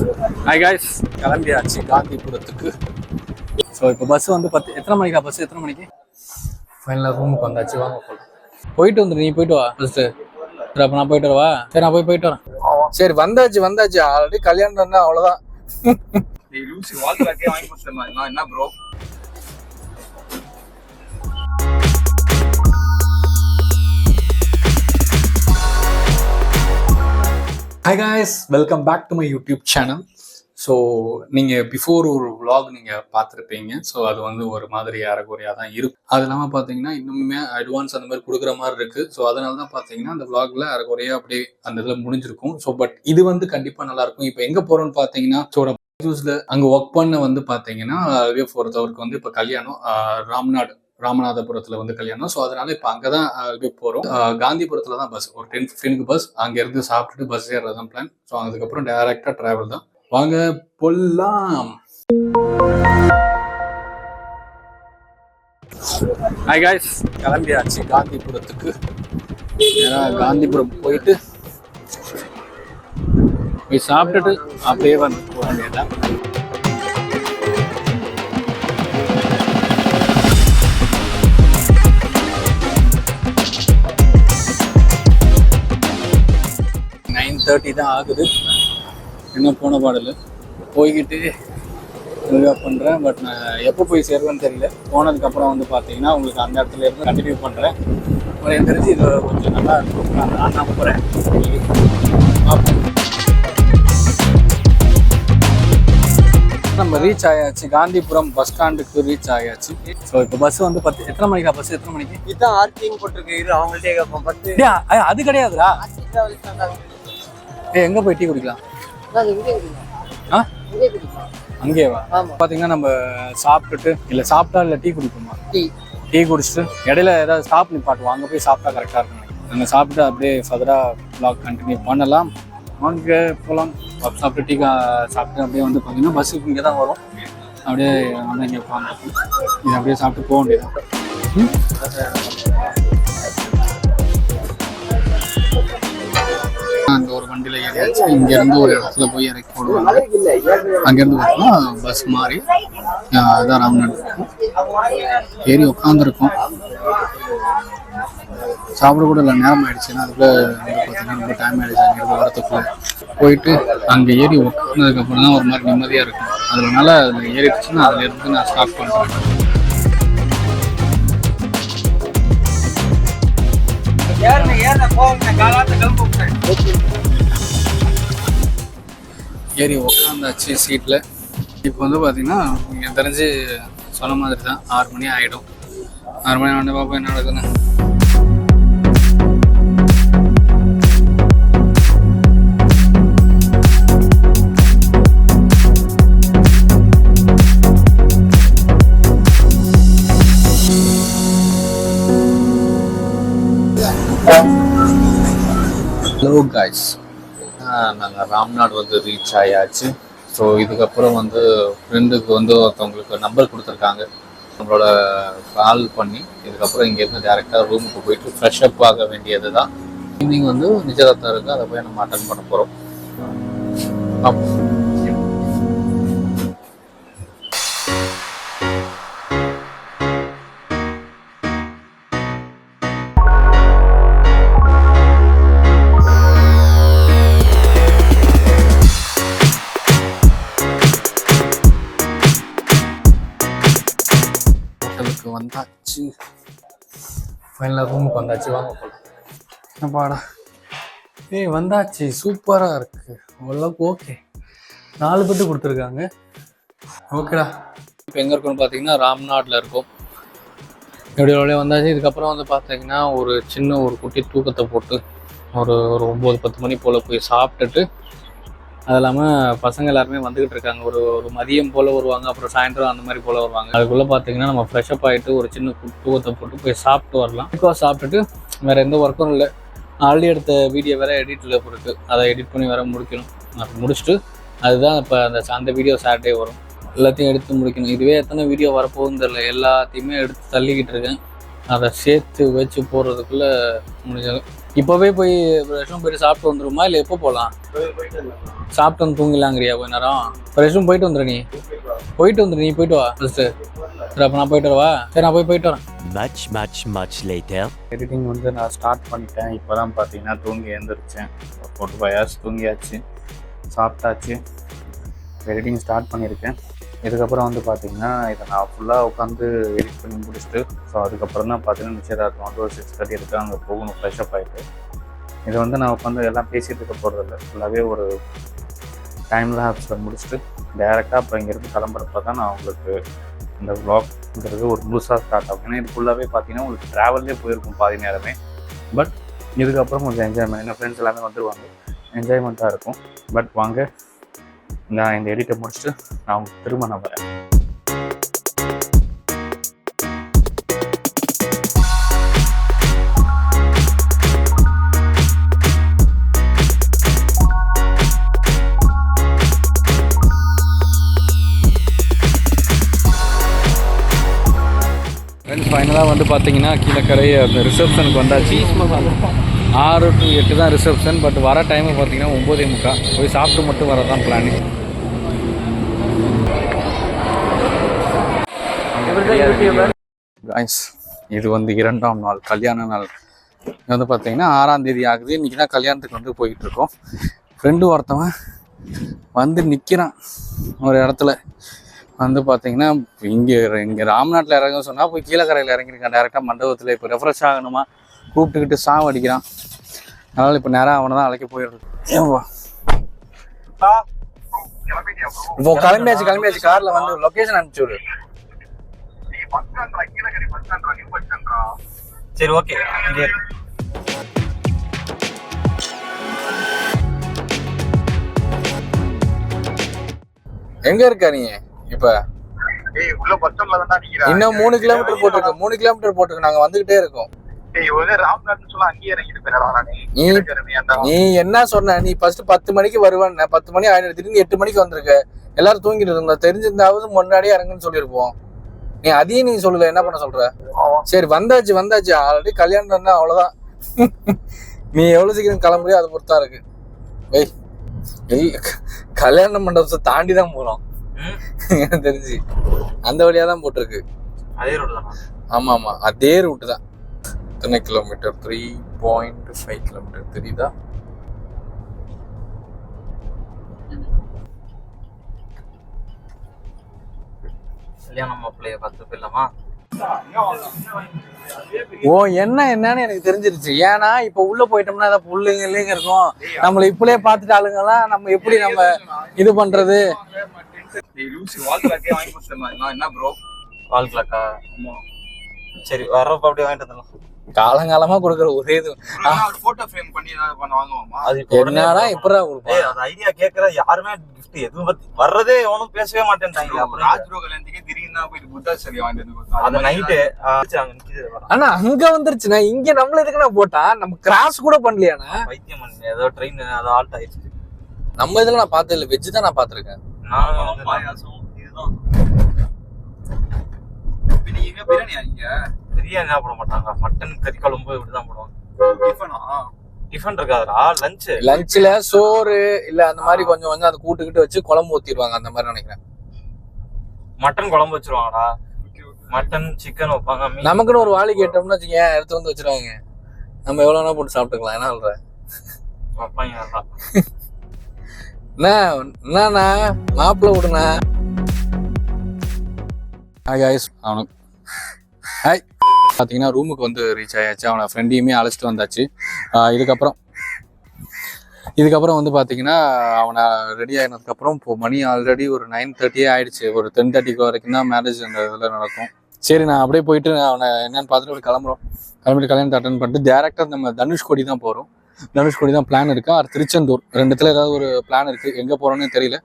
Hi guys, கிளம்பியாச்சு காந்திபுரத்துக்கு. So இப்போ bus வந்து எத்தனை மணிக்கா பஸ்? எத்தனை மணிக்கு? ஃபைனலாக ரூமுக்கு வந்தாச்சு. வாங்க போகலாம். போயிட்டு வந்துடு, நீ போயிட்டு வா ஃபஸ்ட்டு. சரி, அப்போ நான் போயிட்டு வரவா? சரி, நான் போயிட்டு வரேன். சரி, வந்தாச்சு ஆல்ரெடி கல்யாணம் இருந்தால் அவ்வளோதான். என்ன bro? Hi guys, welcome back to my YouTube channel. So நீங்கள் பிஃபோர் ஒரு vlog நீங்கள் பார்த்துருப்பீங்க. ஸோ அது வந்து ஒரு மாதிரி அரைகுறையாக தான் இருக்கும். அது இல்லாமல் பார்த்தீங்கன்னா இன்னுமே அட்வான்ஸ் அந்த மாதிரி கொடுக்குற மாதிரி இருக்குது. ஸோ அதனால தான் பார்த்தீங்கன்னா அந்த vlogல அரைகுறையாக அப்படியே அந்த இதில் முடிஞ்சிருக்கும். ஸோ பட் இது வந்து கண்டிப்பாக நல்லாயிருக்கும். இப்போ எங்கே போகிறோன்னு பார்த்தீங்கன்னா ஜூஸில் அங்கே ஒர்க் பண்ண வந்து பார்த்தீங்கன்னா அவருக்கு வந்து இப்போ கல்யாணம் ராமநாதபுரத்தில் வந்து கல்யாணம். ஸோ அதனால இப்போ அங்கே தான் போகிறோம். காந்திபுரத்தில் தான் பஸ், ஒரு 10:15 பஸ். அங்கேருந்து சாப்பிட்டுட்டு பஸ் ஏறது தான் பிளான். ஸோ அதுக்கப்புறம் டைரெக்டாக ட்ராவல் தான். வாங்க போலாம். ஹாய் காய்ஸ், கிளம்பியாச்சு காந்திபுரத்துக்கு. ஏன்னா காந்திபுரம் போயிட்டு போய் சாப்பிட்டுட்டு அப்படியே வந்து போக வேண்டியதான். தான் ஆகுது. இன்னும் போன பாடல போய்கிட்டு பண்ணுறேன். பட் நான் எப்போ போய் சேருவேன்னு தெரியல. போனதுக்கப்புறம் வந்து பார்த்தீங்கன்னா உங்களுக்கு அந்த இடத்துல இருந்து கண்டினியூ பண்ணுறேன். எனக்கு தெரிஞ்சு இது கொஞ்சம் நல்லா இருக்கும். நான் நம்புகிறேன். நம்ம ரீச் ஆயாச்சு, காந்திபுரம் பஸ் ஸ்டாண்டுக்கு ரீச் ஆயாச்சு. ஸோ இப்போ பஸ் வந்து எத்தனை மணிக்கா பஸ்? எத்தனை மணிக்கு? இதுதான் ஆர்டிங் போட்டிருக்கு. அவங்கள்ட்ட அது கிடையாதுடா. எங்க போய் டீ குடிக்கலாம்? அங்கேவா? பாத்தீங்கன்னா நம்ம சாப்பிட்டுட்டு இல்ல சாப்பிட்டா இல்ல டீ குடிப்போமா? டீ குடிச்சிட்டு இடையில ஏதாவது ஸ்டாப் நிப்பாட்டுவோம். அங்க போய் சாப்பிட்டா கரெக்டா இருக்கும். அங்க சாப்பிட்டு அப்படியே ஃபர்தரா vlog கண்டினியூ பண்ணலாம். அங்கே போகலாம். சாப்பிட்டு டீ சாப்பிட்டு அப்படியே வந்து பார்த்தீங்கன்னா பஸ்ஸுக்கு இங்கே தான் வரும். அப்படியே வந்து இங்கே உட்காந்து இது அப்படியே சாப்பிட்டு போக வேண்டியது. அந்த ஒரு வண்டியில் ஏறியாச்சு. இங்கேருந்து ஒரு இடத்துல போய் இறக்கி போடுவாங்க. அங்கேருந்து பார்த்தோம்னா பஸ் மாறி அதான் ராமநாடு ஏறி உட்காந்துருக்கோம். சாப்பிட கூட இல்லை, நேரம் ஆயிடுச்சுன்னா அதுக்குள்ளே வந்து பார்த்தீங்கன்னா ரொம்ப டைம் ஆயிடுச்சு. அங்கேருந்து வரத்துக்குள்ளே போயிட்டு அங்கே ஏறி உட்காந்ததுக்கப்புறம் தான் ஒரு மாதிரி நிம்மதியாக இருக்கும். அதனால அதில் ஏறிடுச்சுன்னா அதில் இருந்து நான் ஸ்டார்ட் பண்ணுறேன். ஏறி உட்காந்தாச்சு சீட்டில். இப்போ வந்து பார்த்தீங்கன்னா எனக்கு தெரிஞ்சு சொன்ன மாதிரி தான் 6 மணி ஆகிடும். 6 மணி ஆன பாப்பா என்ன நடக்குதுன்னு. ஹலோ காய்ஸ், நாங்கள் ராம்நாடு வந்து ரீச் ஆயாச்சு. ஸோ இதுக்கப்புறம் வந்து ஃப்ரெண்டுக்கு வந்து ஒருத்தவங்களுக்கு நம்பர் கொடுத்துருக்காங்க. நம்மளோட கால் பண்ணி இதுக்கப்புறம் இங்கேருந்து டேரெக்டாக ரூமுக்கு போயிட்டு ஃப்ரெஷ் அப் ஆக வேண்டியது தான். ஈவினிங் வந்து நிச்சயதார்த்தம் இருக்குது, அதை போய் நம்ம அட்டன் பண்ண போகிறோம். வந்தாச்சு, ஃபைனலாக ரூமுக்கு வந்தாச்சு. வாங்க போகலாம். என்னப்பாடா வந்தாச்சு. சூப்பராக இருக்குது ஓரளவுக்கு. ஓகே, 4 பெட்டு கொடுத்துருக்காங்க. ஓகேடா. இப்போ எங்கே இருக்கோன்னு பார்த்தீங்கன்னா ராம்நாட்டில் இருக்கும். எப்படி வந்தாச்சு. இதுக்கப்புறம் வந்து பார்த்தீங்கன்னா ஒரு சின்ன ஒரு குட்டி தூக்கத்தை போட்டு ஒரு 9-10 மணி போல் போய் சாப்பிட்டுட்டு, அது இல்லாமல் பசங்க எல்லாருமே வந்துக்கிட்டு இருக்காங்க. ஒரு மதியம் போல் வருவாங்க, அப்புறம் சாயந்தரம் அந்த மாதிரி போல் வருவாங்க. அதுக்குள்ளே பார்த்தீங்கன்னா நம்ம ஃப்ரெஷ்அப் ஆகிட்டு ஒரு சின்ன தூக்கத்தை போட்டு போய் சாப்பிட்டு வரலாம். சாப்பிட்டுட்டு வேறு எந்த ஒர்க்கும் இல்லை. ஆல்ரெடி எடுத்த வீடியோ வேறு எடிட்டில் இருக்குது, அதை எடிட் பண்ணி வேறு முடிக்கணும். அது முடிச்சுட்டு அதுதான் இப்போ அந்த வீடியோ சாட்டர்டே வரும். எல்லாத்தையும் எடுத்து முடிக்கணும். இதுவே எத்தனை வீடியோ வரப்போகுதுன்னு தெரியல. எல்லாத்தையுமே எடுத்து தள்ளிக்கிட்டு இருக்கேன். அதை சேர்த்து வச்சு போடுறதுக்குள்ளே முடிஞ்சாலும் இப்போவே போய் ரெஸ்ட் ரூம் போயிட்டு சாப்பிட்டு வந்துருமா இல்லை எப்போ போகலாம்? சாப்பிட்டு வந்து தூங்கிடலாங்கிறியா கொஞ்ச நேரம்? இப்போ ரெஸ்ட் ரூம் போயிட்டு வந்துடு. நீ போயிட்டு வந்துடு, நீ போயிட்டு வா ஃபஸ்ட்டு. சரி அப்போ நான் போயிட்டு வரவா? சரி நான் போயிட்டு வரேன். much later. எடிட்டிங் வந்து நான் ஸ்டார்ட் பண்ணிட்டேன். இப்போ தான் பார்த்தீங்கன்னா தூங்கி எழுந்திரிச்சேன். 45 hours தூங்கியாச்சு, சாப்பிட்டாச்சு, எடிட்டிங் ஸ்டார்ட் பண்ணியிருக்கேன். இதுக்கப்புறம் வந்து பார்த்தீங்கன்னா இதை நான் ஃபுல்லாக உட்காந்து எடிட் பண்ணி முடிச்சுட்டு ஸோ அதுக்கப்புறம் தான் பார்த்தீங்கன்னா நிச்சயதார்த்தம் வந்து ஒரு 6:30 இருக்குது, அங்கே போகணும் ஃப்ரெஷ்அப் ஆகிட்டு. இதை வந்து நான் உட்காந்து எல்லாம் பேசிகிட்டு இருக்க போகிறதில்ல, ஃபுல்லாகவே ஒரு டைமில் ஆப்ஸில் முடிச்சுட்டு டேரெக்டாக அப்போ இங்கேருந்து கிளம்புறப்ப தான் நான் உங்களுக்கு இந்த வ்ளாக்ங்கிறது ஒரு முழுசாக ஸ்டார்ட் ஆகும். ஏன்னா இது ஃபுல்லாகவே பார்த்தீங்கன்னா உங்களுக்கு ட்ராவல்லே போயிருக்கும் பாதி நேரமே. பட் இதுக்கப்புறம் கொஞ்சம் என்ஜாய்மெண்ட், எங்கள் ஃப்ரெண்ட்ஸ் எல்லாமே வந்துடுவாங்க, என்ஜாய்மெண்ட்டாக இருக்கும். பட் வாங்க நான் இந்த எடிட்டை முடிச்சுட்டு நான் உங்களுக்கு திரும்ப நான் வரேன். ஃப்ரெண்ட்ஸ் ஃபைனலாக வந்து பார்த்தீங்கன்னா கீழக்கரை அந்த ரிசப்ஷனுக்கு வந்தாச்சு. 6 to 8 தான் ரிசப்ஷன். பட் வர டைமு பார்த்தீங்கன்னா 9:45. போய் சாப்பிட்டு மட்டும் வரதான் பிளானு. இது வந்து 2ஆம் நாள், கல்யாண நாள். இது வந்து பார்த்தீங்கன்னா 6ஆம் தேதி ஆகுது. இன்றைக்கி தான் கல்யாணத்துக்கு வந்து போயிட்டுருக்கோம். ஃப்ரெண்டு ஒருத்தவன் வந்து நிற்கிறான் ஒரு இடத்துல. வந்து பார்த்தீங்கன்னா இங்கே ராம்நாட்டில் இறங்க சொன்னால் போய் கீழக்கரையில் இறங்கியிருக்கான் டேரெக்டாக மண்டபத்தில். இப்போ ரெஃப்ரெஷ் ஆகணுமா கூப்பிட்டுக்கிட்டு சாவடிக்கிறான். அதனால் இப்போ நேராக அவனை தான் அழைக்க போயிடுறது. இப்போ கிளம்பியாச்சு காரில் வந்து லொக்கேஷன் அனுப்பிச்சு விடு. சரி ஓகே. எங்க இருக்க நீ இப்ப? இன்னும் 3 கிலோமீட்டர் போட்டிருக்கு. 3 கிலோமீட்டர் போட்டிருக்கு. நாங்க வந்துகிட்டே இருக்கோம். நீ என்ன சொன்ன? நீ ஃபர்ஸ்ட் 10 மணிக்கு வருவேன். 10 மணி ஆயிடுச்சு, திடீர்னு 8 மணிக்கு வந்திருக்க. எல்லாரும் தூங்கிட்டு இருந்தா, தெரிஞ்சிருந்தாவது முன்னாடியே இறங்குன்னு சொல்லியிருப்போம். நீ அதையும் நீ சொல்லல, என்ன பண்ண சொல்ற? சரி வந்தாச்சு ஆல்ரெடி கல்யாணம், அவ்வளவுதான். நீ எவ்வளவு சீக்கிரம் கிளம்புறியோ அதை பொறுத்தா இருக்கு. கல்யாண மண்டபத்தை தாண்டி தான் போறோம் எனக்கு தெரிஞ்சு. அந்த வழியா தான் போட்டிருக்கு. அதே ரோடு தான். ஆமா அதே ரூட்டு தான். எத்தனை கிலோமீட்டர்? 3.5 கிலோமீட்டர் தெரியுதா? கல்யாணம் மாப்பிள்ளைய பார்த்து போயிடலாமா? ஓ என்னன்னு எனக்கு தெரிஞ்சிருச்சு. ஏன்னா இப்ப உள்ள போயிட்டோம்னா ஏதாவது புல்லுங்க இல்லைங்க இருக்கும். நம்மள இப்படியே பார்த்துட்டு ஆளுங்கெல்லாம் நம்ம எப்படி நம்ம இது பண்றது? என்ன ப்ரோ வால் கிளாக்கா? சரி வர்றப்ப அப்படியே வாங்கிட்டு வந்துடலாம். காலங்காலமா கொடுக்குற ஒரே இது போட்டோ ஃப்ரேம் பண்ணி வாங்குவோமா? அது என்னடா இப்பதான் கொடுப்போம். அது ஐடியா கேட்கற யாருமே கிஃப்ட் எதுவும் பத்தி வர்றதே எவனும் பேசவே மாட்டேன்ட்டாங்க. அப்புறம் ராஜ் ப்ரோ கல்யாணத்துக்கு திடீர்னு போயிட்டு புத்தா சரி வாங்கிட்டு அது நைட்டு ஆனா அங்க வந்துருச்சுன்னா இங்க நம்மள எதுக்குன்னா போட்டா நம்ம கிராஸ் கூட பண்ணலையானா? வைத்தியம் பண்ணி ஏதோ ட்ரெயின் அது ஆல்ட் ஆயிடுச்சு. நம்ம இதுல நான் பார்த்தது இல்லை, வெஜ் தான் நான் பார்த்திருக்கேன். நான் பாயாசம் இதுதான். நீங்க பிரியாணியா? நீங்க பிரியாணி சாப்பிட மாட்டாங்க, மட்டன் கறி குழம்பு இப்படிதான் போடுவாங்க. டிஃபன் இருக்காதுடா. லஞ்ச்ல சோறு இல்ல அந்த மாதிரி கொஞ்சம் கொஞ்சம் அதை கூட்டுக்கிட்டு வச்சு குழம்பு ஊத்திடுவாங்க, அந்த மாதிரி நினைக்கிறேன். மட்டன் குழம்பு வச்சிருவாங்கடா, மட்டன் சிக்கன் வைப்பாங்க. நமக்குன்னு ஒரு வாளி கேட்டோம்னு வச்சுக்க எடுத்து வந்து வச்சிருவாங்க. நம்ம எவ்வளவு வேணா போட்டு சாப்பிட்டுக்கலாம். என்ன சொல்ற? வைப்பாங்க. என்னண்ணா மாப்பிள்ள விடுண்ணா. ஹாய் காய்ஸ், அவனுக்கு ஹாய். பார்த்தீங்கன்னா ரூமுக்கு வந்து ரீச் ஆயாச்சு. அவனை ஃப்ரெண்டையுமே அழைச்சிட்டு வந்தாச்சு. இதுக்கப்புறம் வந்து பார்த்தீங்கன்னா அவனை ரெடி ஆகினதுக்கப்புறம் இப்போ மணி ஆல்ரெடி ஒரு 9:30 ஆயிடுச்சு. ஒரு 10:30 வரைக்கும் தான் மேரேஜ் அந்த இதில் நடக்கும். சரி நான் அப்படியே போயிட்டு அவனை என்னன்னு பார்த்துட்டு ஒரு கிளம்பிட்டு கல்யாணத்தை அட்டன் பண்ணிட்டு டேரெக்டாக நம்ம தனுஷ்கோடி தான் போகிறோம். தனுஷ்கோடி தான் பிளான் இருக்குது. அது திருச்செந்தூர், ரெண்டுத்துல ஏதாவது ஒரு பிளான் இருக்குது. எங்கே போகிறோன்னு தெரியல.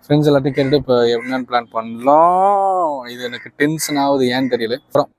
ஃப்ரெண்ட்ஸ் எல்லாத்தையும் கேட்டுட்டு இப்போ என்னென்னு பிளான் பண்ணலாம். இது எனக்கு டென்ஷன் ஆகுது, ஏன்னு தெரியல. அப்புறம்